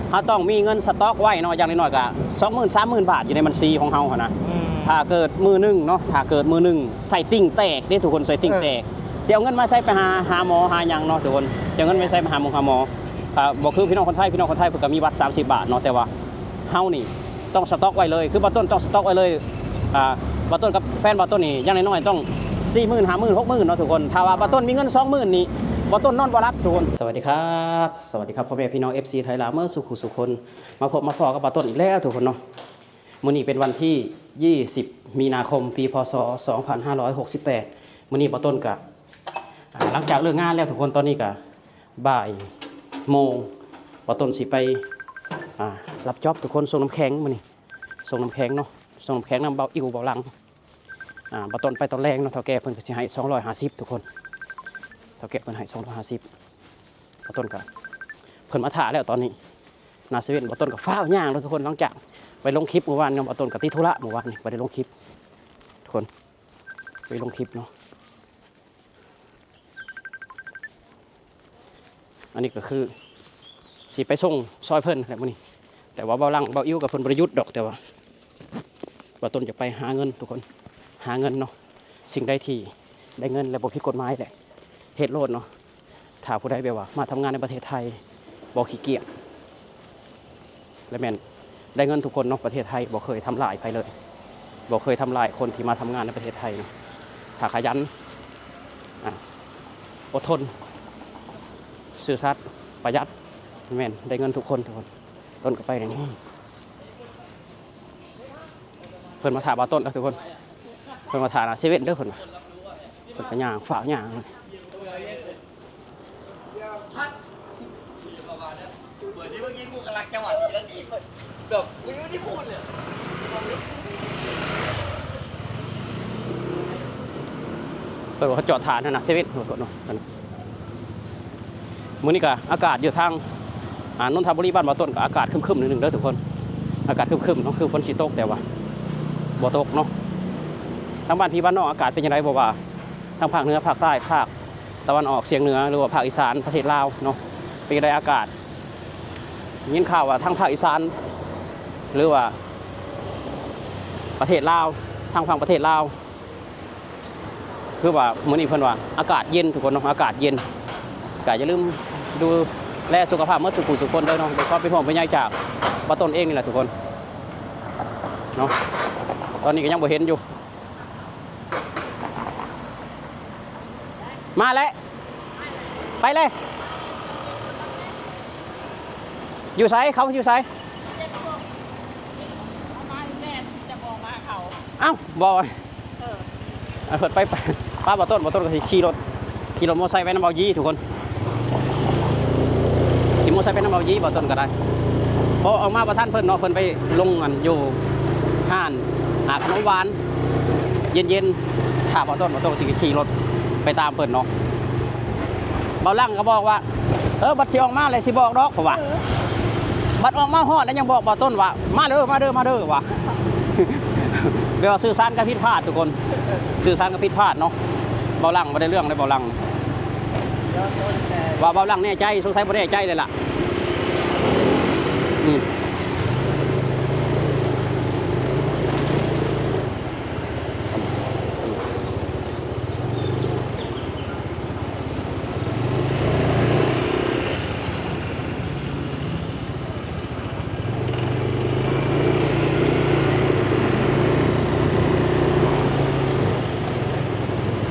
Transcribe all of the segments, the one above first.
เขาต้องมีเงินสต็อกไว้เนาะอย่างน้อยๆก็20,000-30,000 บาทอยู่ในบัญชีของเขานะถ้าเกิดมือนึงเนาะถ้าเกิดมือนึงใส่ติ่งแตกนี่ทุกคนใส่ติ่งแตกเสียเงินมาใส่ไปหาหมอหาอย่างเนาะทุกคนเสียเงินไปใส่ไปหาหมอบอกคือพี่น้องคนไทยเพิ่นก็มีบัตร30 บาทเนาะแต่ว่าเฮานี่ต้องสต็อกไว้เลยคือบ่ต้นต้องสต็อกไว้เลยบ่ต้นกับแฟนบ่ต้นนี่อย่างน้อยๆต้อง40,000 50,000 60,000เนาะทุกคนถ้าว่าบ่ต้นมีเงิน 20,000นี่บ่ต้นนอนบ่รับทุกคนสวัสดีครับพ่อแม่พี่น้อง FC ไทยลาวเมื่อสุขคนมาพบมาพอกับบ่ต้นอีกแล้วทุกคนเนาะมื้อนี้เป็นวันที่20มีนาคมปีพศ2568มื้อนี้บ่ต้นก็หลังจากเลิกงานแล้วทุกคนตอนนี้ก็บ่ายโมงบ่ต้นสิไปรับจ็อบทุกคนส่งน้ำแข็งมื้อนี้ส่งน้ำแข็งเนาะส่งน้ำแข็งนำเบาอิ๋วเบาลังบ่ต้นไปตอนแรกเนาะเฒ่าแก่เพิ่นก็สิให้250ทุกคนเฒ่าแก่เพิ่นให้250บ่ต้นก็เพิ่นมาถ่าแล้วตอนนี้หน้าเซเว่นบ่ต้นก็ฟ้าวย่างแล้วทุกคนหลังจากไปลงคลิปเมื่อวานเนาะบ่ต้นก็ติดธุระเมื่อวานนี่บ่ได้ลงคลิปทุกคนไปลงคลิปเนาะอันนี้ก็คือสิไปส่งซอยเพิ่นแหละมื้อนี้แต่ว่าเบาลังเบาอิ๋วกับเพิ่นบ่ได้หยุดดอกแต่ว่าบ่ต้นจะไปหาเงินทุกคนหาเงินเนาะสิ่งใดที่ได้เงินและบ่ผิดกฎหมายแหละเฮ็ดโลดเนาะถ้าผู้ใดแบบว่ามาทำงานในประเทศไทยบ่ขี้เกียจและแม่นได้เงินทุกคนเนาะประเทศไทยบ่เคยทำลายใครเลยบ่เคยทำลายคนที่มาทำงานในประเทศไทยเนาะถ้าขยันอดทนซื่อสัตย์ประหยัดแม่นได้เงินทุกคนต้นก็ไปในนี้เพิ่นมาถ่าบาต้นแล้วทุกคนเพิ่นมาถ่าเซเว่นเด้อเพิ่นก็ย่างฝ่าย่างเลยเปิดที่เมื่อกี้กูกำลังจังหวะนี้แล้วดีแบบกูยังไม่ได้พูดเลยเพิ่นว่าเขาจอดถ่านนะเซเว่นกดเนาะมื้อนี้ก็อากาศอยู่ทางนนทบุรีบ้านบ่ต้นก็อากาศครึมๆนิดนึงเด้อทุกคนอากาศครึมๆเนาะคือฝนสิตกแต่ว่าบ่ตกเนาะทางบ้านพี่บ้านนอกอากาศเป็นยังไงบ่ว่าทางภาคเหนือภาคใต้ภาคตะวันออกเฉียงเหนือหรือว่าภาคอีสานประเทศลาวเนาะเป็นยังไงอากาศยินข่าวว่าทางภาคอีสานหรือว่าประเทศลาวทางฝั่งประเทศลาวคือว่ามื้อนี้เพิ่นว่าอากาศเย็นทุกคนเนาะอากาศเย็นก็อย่าลืมดูแลสุขภาพเมื่อสุขคนด้วยเนาะโดยเฉพาะเป็นห่วงเป็นใยจากบ่ต้นเองนี่แหละทุกคนเนาะตอนนี้ก็ยังบ่เห็นอยู่มาแล้วไปเลยอยู่ไสเขาอยู่ไสเอ้าบ่เปิดไปป้าบ่ต้นก็สิขี่รถมอเตอร์ไซค์ไปน้ำเบายี่ทุกคนขี่มอเตอร์ไซค์ไปน้ำเบายี่บ่ต้นก็ได้พอออกมาประท่านเพิ่นเนาะเพิ่นไปลงกันอยู่ห้านหาขนมหวานเย็นๆถ้าบ่ต้นสิขี่รถไปตามเพิ่นเนาะเบาลั่งก็บอกว่าบัดสิออกมาเลยสิบอกดอกเพราะว่าบัดออกมาฮอดแล้วยังบอกบ่ต้นว่ามาเด้อว่ะเดี๋ยวสื่อสารกับผิดพลาดทุกคนสื่อสารกับผิดพลาดเนาะเบาลั่งบ่ได้เรื่องเลยเบาลั่งว่าเบาลั่งแน่ใจสงสัยบ่แน่ใจเลยล่ะ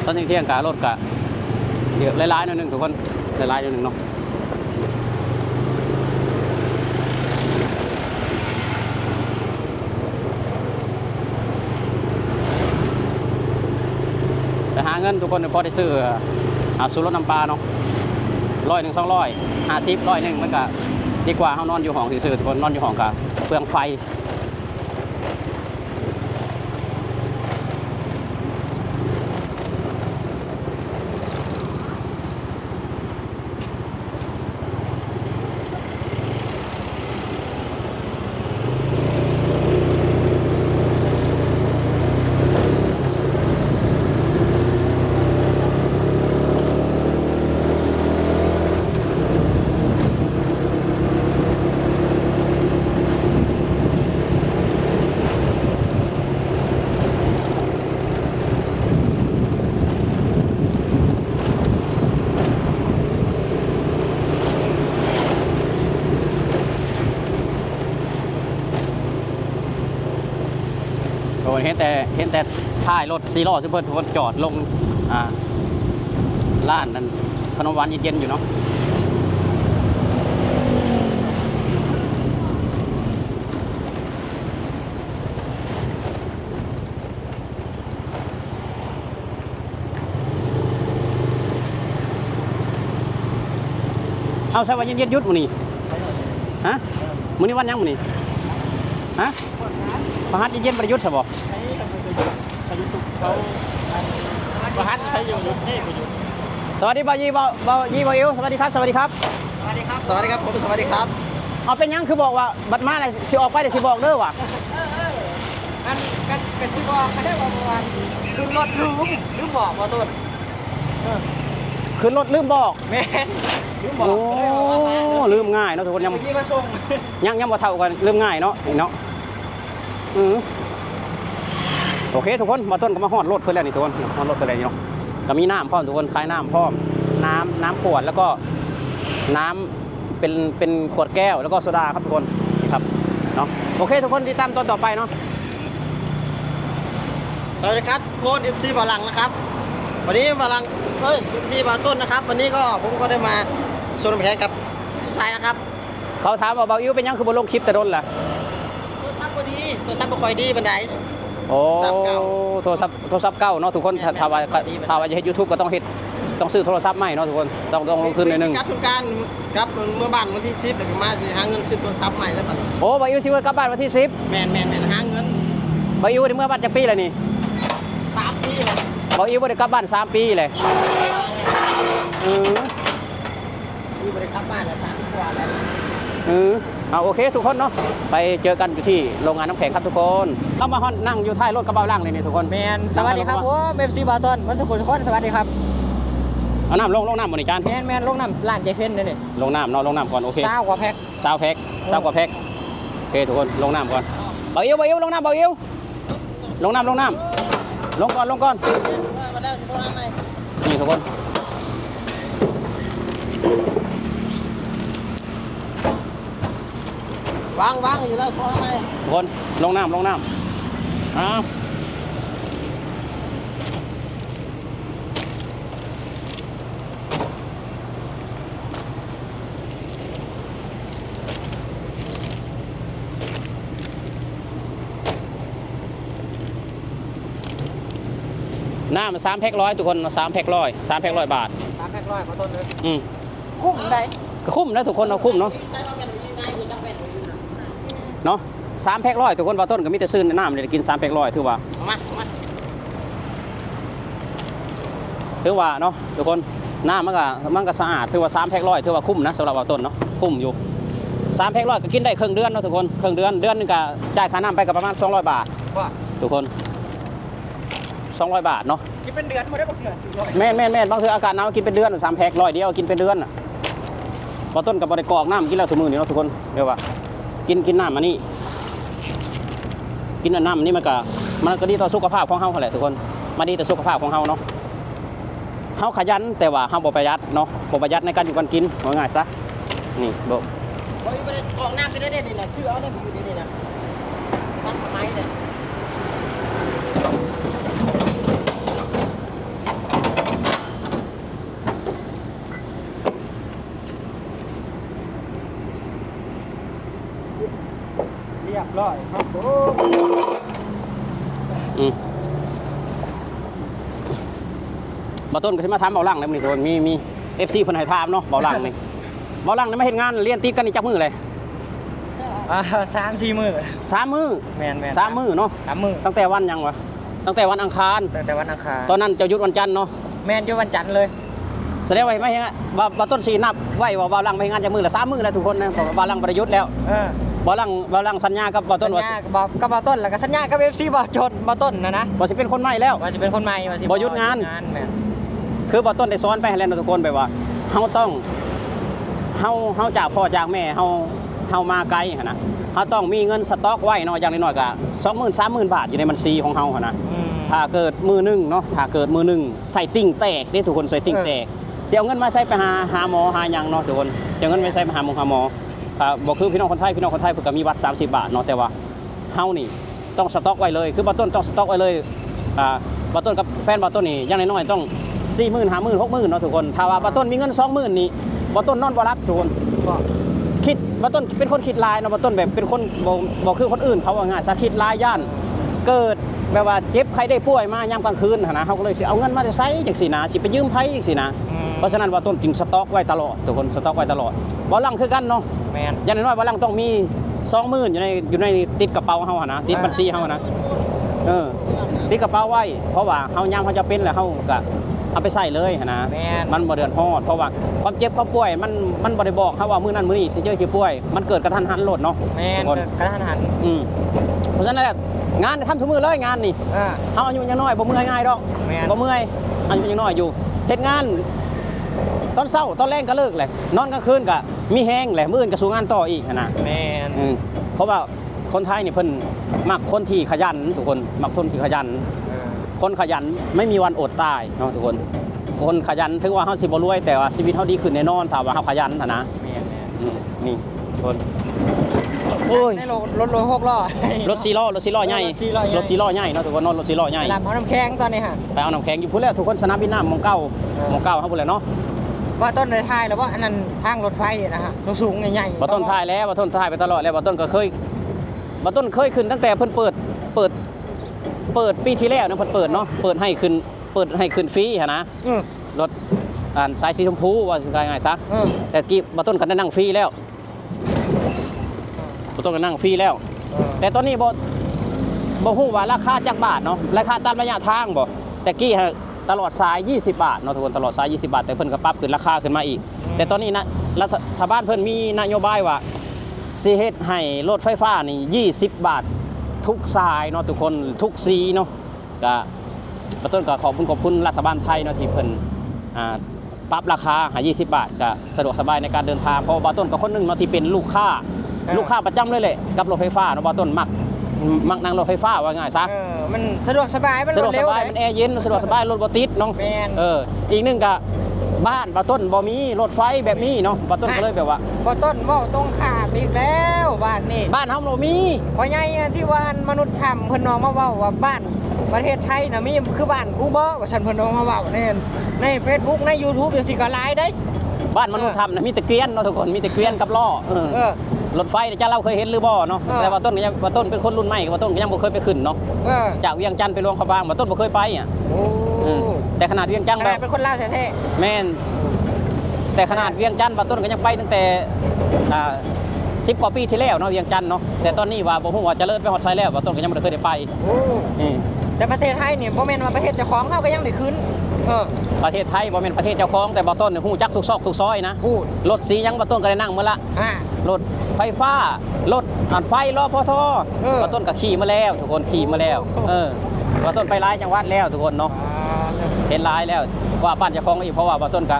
ตอนเที่ยงกะรถกะเยอะหลายๆหน่อยนึงทุกคนหลายๆหน่อยนึงเนาะไปหาเงินทุกคนพอได้ซื้อสูบรถน้ำปลาเนาะ100 200 50 100มันก็ดีกว่าเฮานอนอยู่ห้องซื่อๆทุกคนนอนอยู่ห้องกะเปลืองไฟ เห็นแต่ท้ายรถ4 ล้อซึ่งเพิ่นจอดลงร้านนั้นขนมหวานเย็นๆอยู่เนาะเอาใช่ว่าเย็นๆยุดมื้อนี้ฮะมื้อนี้วันยังมื้อนี้ฮะพระหัสเย็นๆบ่ได้ยุดซะบ่ ประหัตใช้อยู่นี่กูอยู่ สวัสดีบ่าวยีบ่าวยีบ่าวอิวสวัสดีครับสวัสดีครับ สวัสดีครับสวัสดีครับผมสวัสดีครับ เอาเป็นยังคือบอกว่าบัดมาอะไรสิออกไปเดี๋ยวสิบอกเด้อว่ะ กันที่บอกเขาได้ว่าเมื่อวานลืมรถลืมบอกว่าต้น ขึ้นรถลืมบอก แม่ลืมบอก โอ้ลืมง่ายเนาะทุกคนยัง เมื่อกี้มาส่ง ยังบ่เท่ากันลืมง่ายเนาะนี่เนาะโอเคทุกคนมาต้นก็มาฮอดรถเพิ่นแล้วนี่ทุกคนฮอดรถเพิ่นแล้วนี่เนาะก็มีน้ำพร้อมทุกคนขายน้ำพร้อมน้ำขวดแล้วก็น้ำเป็นขวดแก้วแล้วก็โซดาครับทุกคนนี่ครับเนาะโอเคทุกคนติดตามตอนต่อไปเนาะ สวัสดีครับโค้ช FC บาลังนะครับวันนี้บาลังFC บาต้นนะครับวันนี้ก็ผมก็ได้มาชวนแข่งกับพี่ชายนะครับ เขาถามว่าเบาอิวเป็นยังคือบ่ลงคลิปแต่โดนล่ะ โทรศัพท์พอดีโทรศัพท์บ่ค่อยดีบันได โอ้ โทรศัพท์เก่า โทรศัพท์เก่าเนาะทุกคน แม่น ถ้าว่า ดี ถ้าว่าจะเฮ็ด YouTube ก็ต้องซื้อโทรศัพท์ใหม่เนาะทุกคนต้องลงทุนหน่อยหนึง ครับทุกการครับเมื่อบ้านวันที่10เดี๋ยวผมมาสิหาเงินซื้อโทรศัพท์ใหม่แล้วบัด โอ้เบาอิวสิว่ากลับบ้านวันที่10 แมนหาเงิน เบาอิวได้เมื่อบ้านจักปีแล้วนี่ 3 ปีเลย เบาอิวบ่ได้กลับบ้าน3 ปีเลยอือ มีบริการบ้านละ3 กว่าแล้ว เอาโอเคทุกคนเนาะไปเจอกันอยู่ที่โรงงานน้ำแข็งครับทุกคนเรามาฮอนนั่งอยู่ท้ายรถกระบะล่างเลยนี่ทุกคน แมนสวัสดีครับผมเอฟซีบาต้นวันสุขุมทุกคนสวัสดีครับ เอาน้ำลงน้ำบริการ แมนลงน้ำร้านเจเพ่นนี่ ลงน้ำเนาะลงน้ำก่อนโอเค 20 กว่าแพ็ค 20 แพ็ค20 กว่าแพ็คโอเคทุกคนลงน้ำก่อนเบาอิวลงน้ำเบาอิวลงน้ำลงก่อนมาแล้วจะโทรหาใหม่ นี่ทุกคน วางอยู่แล้วโทรหาใหม่ ทุกคนลงน้ำอ้าวน้ำ3 แพ็ค100ทุกคน3 แพ็ค100 3 แพ็ค100 บาท 3 แพ็คร้อยมาต้นเลย ม คุ้มได้ ก็คุ้มนะทุกคนเอาคุ้มเนาะ ใช้มาเป็นยังไงอยู่จังเป็น เนาะ3 แพ็ค100ทุกคนว่าต้นก็มีแต่ซื้อในน้ำเลยกิน3 แพ็ค100ถือว่าเนาะทุกคนน้ำมันก็สะอาดถือว่า3 แพ็ค100ถือว่าคุ้มนะสำหรับว่าต้นเนาะคุ้มอยู่3 แพ็ค100ก็กินได้ครึ่งเดือนเนาะทุกคนครึ่งเดือนนึงก็จ่ายค่าน้ำไปกับประมาณ200 บาท ว่า ทุกคน200 บาทเนาะ กินเป็นเดือนไม่ได้บอกเดือน400 แม่นบางทีอากาศหนาวกินเป็นเดือน3 แพ็ค100เดียวกินเป็นเดือนอ่ะพอต้นกับบริกรอกน้ำกินแล้วสมือนี่เนาะทุกคนเรียกว่ากินน้ำมานี่กินน้ำนี่มันก็ดีต่อสุขภาพของเฮาแหละทุกคนมาดีต่อสุขภาพของเฮาเนาะเฮาขยันแต่ว่าเฮาบ่ประหยัดเนาะบ่ประหยัดในการอยู่การกินง่ายๆซะนี่บ่ เฮ้ยไม่ได้ออกน้ำไปได้นี่นะชื่อเอาได้อยู่นี่นะทันสมัยเลยเรียบร้อยครับผม บ่ต้นก็สิมาถามเบาหลังแล้วมื้อนี้ทุกคนมี FC เพิ่นให้ถามเนาะเบาหลังนี่เบาหลังนี่มาเฮ็ดงานเรียนติดกันนี่จักมื้อเลย 3-4 มื้อ 3 มื้อ แมน 3 มื้อเนาะ 3 มื้อ ตั้งแต่วันหยังวะตั้งแต่วันอังคาร ตั้งแต่วันอังคาร ตอนนั้นเจ้าหยุดวันจันทร์เนาะ แมนอยู่วันจันทร์เลย แสดงว่าไม่ฮะบ่ต้นสีนับไว้ว่าบ่หลังไปงานจะมื้อละ3 มื้อแล้วทุกคนนะเพราะว่าบ่หลังบ่ได้หยุดแล้วบ่หลังสัญญากับบ่ต้นว่า สัญญากับบอต้นแล้วก็สัญญากับ FC บอต้นนะ ว่าสิเป็นคนใหม่แล้ว ว่าสิเป็นคนใหม่ว่าสิ บ่หยุดงาน แม่น คือบ่ต้นได้สอนไปให้แล้วทุกคนไปว่าเฮาต้องเฮาจากพ่อจากแม่เฮามาไกลหั่นนะเฮาต้องมีเงินสต็อกไว้เนาะอย่างน้อยๆก็20,000 30,000 บาทอยู่ในบัญชีของเฮาหั่นนะถ้าเกิดมือหนึงเนาะถ้าเกิดมือหนึงใส่ติ่งแตกนี่ทุกคนใส่ติ่งแตกสิเอาเงินมาใช้ไปหาหมอหาหยังเนาะทุกคนสิเอาเงินไปใช้ไปหาหมอครับบ่คือพี่น้องคนไทยเพิ่นก็มีวัด30 บาทเนาะแต่ว่าเฮานี่ ต้องสต็อกไว้เลยคือบาต้นต้องสต็อกไว้เลยบาต้นกับแฟนบาต้นนี่อย่างน้อยๆต้อง40,000 50,000 60,000เนาะทุกคนถ้าว่าบาต้นมีเงิน20,000นี่บาต้นนอนบ่รับทุกคนคิดบาต้นเป็นคนคิดลายเนาะบาต้นแบบเป็นคนบ่คือคนอื่นเขาว่าง่ายซะคิดลายย่านเกิดแบบว่าเจ็บใครได้ป่วยมายามกลางคืนนะเขาก็เลยสิเอาเงินมาจะใช้จังซี่นะสิไปยืมไผจังซี่นะเพราะฉะนั้นบาต้นจึงสต็อกไว้ตลอดทุกคนสต็อกไว้ตลอดบ่ลังคือกันเนาะแมนอย่างน้อยบ่ลังต้องมี20,000อยู่ในติดกระเป๋าเฮานะติดบัญชีเฮานะติดกระเป๋าไว้เพราะว่าเฮายามเขาจะเป็นแล้วเฮาก็เอาไปใส่เลยนะมันบ่เดือดร้อนเพราะว่าความเจ็บความป่วยมันบ่ได้บอกเฮาว่ามื้อนั้นมื้อนี้สิเจอสิป่วยมันเกิดกระทันหันโลดเนาะแม่นเกิดกระทันหันเพราะฉะนั้นงานทำทุกมื้อเลยงานนี่เฮาอายุยังน้อยบ่เมื่อยง่ายดอกบ่เมื่อยอายุยังน้อยอยู่เฮ็ดงานตอนเช้าตอนแรงก็เลิกแหละนอนกลางคืนก็มีแห้งแหละมื้ออื่นก็สู้งานต่ออีกนะแม่นเพราะว่าคนไทยนี่เพิ่นมักคนที่ขยันทุกคนมักคนที่ขยันคนขยันไม่มีวันอดตายเนาะทุกคนคนขยันถึงว่าเฮาสิบ่รวยแต่ว่าชีวิตเฮาดีขึ้นแน่นอนถ้าว่าเฮาขยันนะนี่คนโอ้ยรถ6 ล้อรถ4 ล้อใหญ่รถ4 ล้อใหญ่เนาะทุกคนรถ4 ล้อใหญ่ไปเอาน้ำแข็งตอนนี้ฮะไปเอาน้ำแข็งอยู่พุ่นแล้วทุกคนสนามบินน้ำมงเก้าเฮาพุ่นแล้วเนาะว่าต้นในท้ายแล้วว่าอันนั้นทางรถไฟนะฮะสูงใหญ่ๆว่าต้นท้ายแล้วว่าต้นท้ายไปตลอดแล้วว่าต้นก็เคยว่าต้นเคยขึ้นตั้งแต่เพิ่นเปิดปีที่แล้วนะเพิ่นเปิดเนาะเปิดให้ขึ้นฟรีนะรถสายสีชมพูว่าง่ายๆซะแต่กี้ว่าต้นก็ได้นั่งฟรีแล้วว่าต้นก็นั่งฟรีแล้วแต่ตอนนี้บ่ฮู้ว่าราคาจักบาทเนาะราคาตามระยะทางบ่แต่กี้ตลอดสาย20 บาทเนาะทุกคนตลอดสาย20 บาทแต่เพิ่นก็ปรับขึ้นราคาขึ้นมาอีกแต่ตอนนี้นะรัฐบาลเพิ่นมีนโยบายว่าสิเฮ็ดให้รถไฟฟ้านี่20 บาททุกสายเนาะทุกคนทุกสีเนาะก็ต้นก็ขอบคุณรัฐบาลไทยเนาะที่เพิ่นปรับราคาให้20 บาทก็สะดวกสบายในการเดินทางเพราะว่าต้นก็คนนึงเนาะที่เป็นลูกค้าประจำเลยแหละกับรถไฟฟ้าเนาะต้นมักนั่งรถไฟฟ้าว่าง่ายซะมันสะดวกสบายมันสะดวกสบายมันแอร์เย็นสะดวกสบายรถบ่ติดเนาะอีกนึงก็บ้านต้นบ่มีรถไฟแบบนี้เนาะต้นก็เลยแบบว่าต้นบ่ตรงข้ามอีกแล้วบ้านนี่บ้านเฮาบ่มีเพราะไงที่ว่ามนุษย์ทำเพิ่นน้องมาเว้าว่าบ้านประเทศไทยน่ะมีคือบ้านกูบ่ว่าฉันเพิ่นน้องมาเว้าใน Facebook ใน YouTube จังซี่ก็หลายได้บ้านมนุษย์ทำนะมีแต่เกวียนเนาะทุกคนมีแต่เกวียนกับล้อรถไฟจะเราเคยเห็นหรือบ่เนาะแต่ว่าต้นเป็นคนรุ่นใหม่ว่าต้นก็ยังบ่เคยไปขึ้นเนาะจากเวียงจันทร์ไปหลวงพระบางว่าต้นบ่เคยไปอ่ะแต่ขนาดเวียงจันทร์เป็นคนลาวแท้ๆแม่นแต่ขนาดเวียงจันทร์ต้นก็ยังไปตั้งแต่10 กว่าปีที่แล้วเนาะเวียงจันทร์เนาะแต่ตอนนี้ว่าบ่ฮู้ว่าเจริญไปฮอดไสแล้วว่าต้นก็ยังบ่ได้เคยได้ไปแต่ประเทศไทยนี่บ่แม่นว่าประเทศเจ้าของเฮาก็ยังได้ขึ้นประเทศไทยบ่แม่นประเทศเจ้าของแต่บ่ต้นฮู้จักทุกซอกทุกซอยนะรถสียังบ่ต้นก็ได้นั่งมื้อละรถไฟฟ้ารถไฟรอพทบ่ต้นก็ขี่มาแล้วทุกคนขี่มาแล้วบ่ต้นไปหลายจังหวัดแล้วทุกคนเนาะเห็นหลายแล้วกว่าบ้านเจ้าของอีกเพราะว่าบ่ต้นก็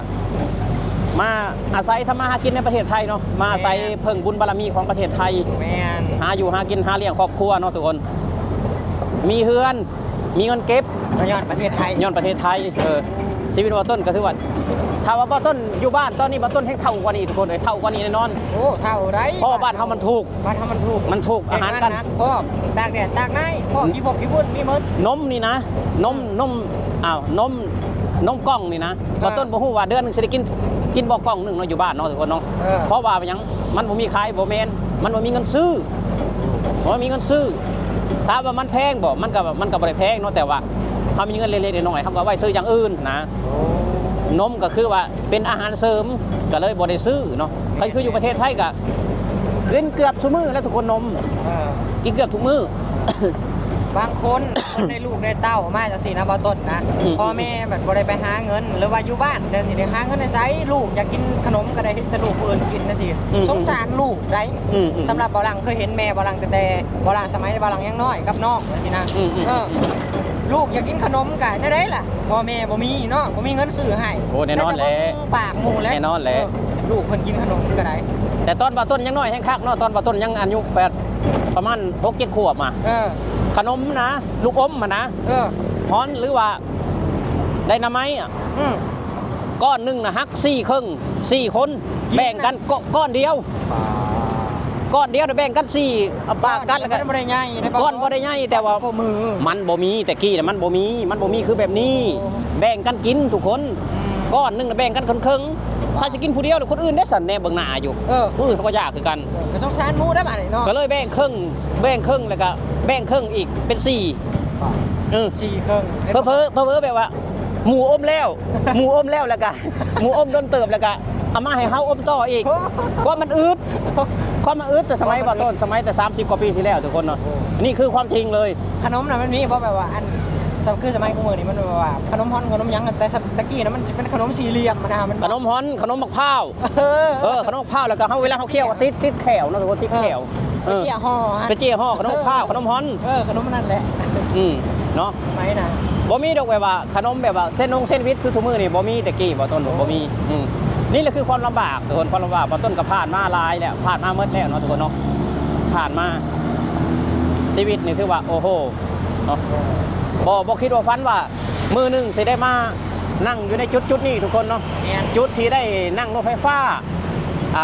มาอาศัยทำมาหากินในประเทศไทยเนาะมาอาศัยเพิ่งบุญบารมีของประเทศไทยหาอยู่หากินหาเลี้ยงครอบครัวเนาะทุกคนมีเฮือนมีเงินเก็บย้อนประเทศไทยชีวิตบ่ต้นก็ถือว่าถ้าว่าบ่ต้นอยู่บ้านตอนนี้บ่ต้นให้เท่ากว่านี้ทุกคนเท่ากว่านี้แน่นอนเท่าไรเพราะบ้านเฮามันถูกอาหารกันตากแดดตากในกี่พกกี่พุ่นมีหมดนมนี่นะนมกล่องนี่นะบ่ต้นบ่ฮู้ว่าเดือนนึงสิได้กินบ่กล่องนึงเนาะอยู่บ้านเนาะทุกคนเนาะเพราะว่าหยังมันบ่มีขายบ่แม่นมันบ่มีเงินซื้อถ้าว่ามันแพงบ่มันก็บ่ได้แพงเนาะแต่ว่าเฮามีเงินเล็กๆน้อยๆเฮาก็ไว้ซื้ออย่างอื่นนะนมก็คือว่าเป็นอาหารเสริมก็เลยบ่ได้ซื้อเนาะใครคืออยู่ประเทศไทยก็กินเกือบทุกมื้อแล้วทุกคนนมกินเกือบทุกมื้อบางคนได้ลูกได้เต้ามาจังซี่นะบ่ต้นนะพ่อแม่แบบบ่ได้ไปหาเงินหรือว่าอยู่บ้านจังซี่ได้หาเงินได้ใช้ลูกอยากกินขนมก็ได้เฮ็ดแต่ลูกผู้อื่นกินจังซี่สงสารลูกได้สำหรับบ่หลังเคยเห็นแม่บ่หลังแต่บ่หลังสมัยบ่หลังยังน้อยกับน้องจังซี่นะลูกอยากกินขนมก็ได้ล่ะพ่อแม่บ่มีเนาะบ่มีเงินซื้อให้โอ้แน่นอนแหละปากหมู่แล้วแน่นอนแหละลูกเพิ่นกินขนมก็ได้แต่ตอนบ่ต้นยังน้อยแฮงคักเนาะตอนบ่ต้นยังอายุประมาณ 6-7 ขวบมาขนมนะลูกอมนะฮ้อนหรือว่าไดนาไมต์ก้อนนึงนะฮัก4 ครึ่ง4 คนแบ่งกันก้อนเดียว ก้อนเดียวแบ่งกันสี่เอาปากกันแล้วก็ บ่ได้ใหญ่ได้ ก้อนบ่ได้ใหญ่แต่ว่า มือ มันบ่มีแต่กี้น่ะมันบ่มีคือแบบนี้ แบ่งกันกินทุกคนก้อนหนึงน่ะแบ่งกันครึ่งๆถ้าสิกินผู้เดียวคนอื่นได้สั่นแน่เบิ่งหน้าอยู่ผู้อื่นเขาก็ยากคือกัน ก็ต้องชานหมูได้บัดนี้เนาะ ก็เลยแบ่งครึ่งแล้วก็แบ่งครึ่งอีกเป็น4 จีเครื่อง เพ้อแบบว่าหมูอมแล้ว หมูอมแล้วแล้วก็หมูอมโดนเติบแล้วก็เอามาให้เฮาอมต่ออีกก็มันอึดแต่สมัยบ่ต้นสมัยแต่30กว่าปีที่แล้วทุกคนเนาะนี่คือความจริงเลย ขนมน่ะมันมีเพราะแบบว่าอันคือสมัยกูมือนี่มันแบบว่าขนมฮ้อนขนมยังแต่ตะกี้นะมันจะเป็นขนมสี่เหลี่ยมนะมัน ขนมฮ้อนขนมมะพร้าวขนมมะพร้าวแล้วก็เฮาเวลาเฮาเคี่ยวก็ติดแขวเนาะทุกคนติดแขว ไปเจียห่อ ไปเจียห่อขนมมะพร้าวขนมฮ้อน ขนมนั่นแหละ เนาะ ไหมนะ บ่มีดอกแบบว่าขนมแบบว่าเส้นวิทย์ซื้อทุกมื้อนี่บ่มีแต่กี้บ่ต้นบ่มีนี่แหละคือความลำบากทุกคนความลำบากบ่ต้นก็ผ่านมาหลายแล้วผ่านมาหมดแล้วเนาะทุกคนเนาะผ่านมาชีวิตนี่ถือว่าโอ้โหเนาะบ่คิดว่าฝันว่ามื้อนึงสิได้มานั่งอยู่ในจุดนี้ทุกคนเนาะจุดที่ได้นั่งรถไฟฟ้า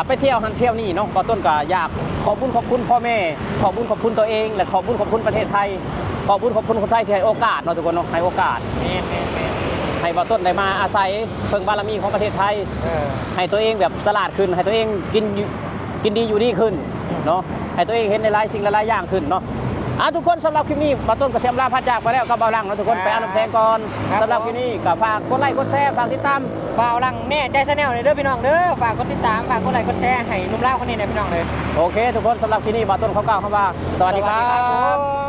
ไปเที่ยวหันเที่ยวนี่เนาะบ่ต้นก็อยากขอบคุณพ่อแม่ขอบคุณตัวเองและขอบคุณประเทศไทยขอบคุณคนไทยที่ให้โอกาสเนาะทุกคนเนาะให้โอกาสให้บ่ต้นได้มาอาศัยเพิ่งบารมีของประเทศไทยให้ตัวเองแบบสลาดขึ้นให้ตัวเองกินดีอยู่ดีขึ้นเนาะให้ตัวเองเห็นในหลายสิ่งหลายอย่างขึ้นเนาะทุกคนสำหรับคลิปนี้บ่ต้นก็เสียมลาพระจากไปแล้วกับบ่าวหลังเนาะทุกคนไปอ่านน้ำแพงก่อนสำหรับคลิปนี้ก็ฝากกดไลค์กดแชร์ฝากติดตาม บ่าวหลังแน่ใจชาแนลเลยเด้อพี่น้องเด้อฝากกดติดตามฝากกดไลค์กดแชร์ให้หนุ่มเล่าคนนี้หน่อยพี่น้องเลย โอเคทุกคนสำหรับคลิปนี้บ่าวต้นเขากล่าวคำว่าสวัสดีครับ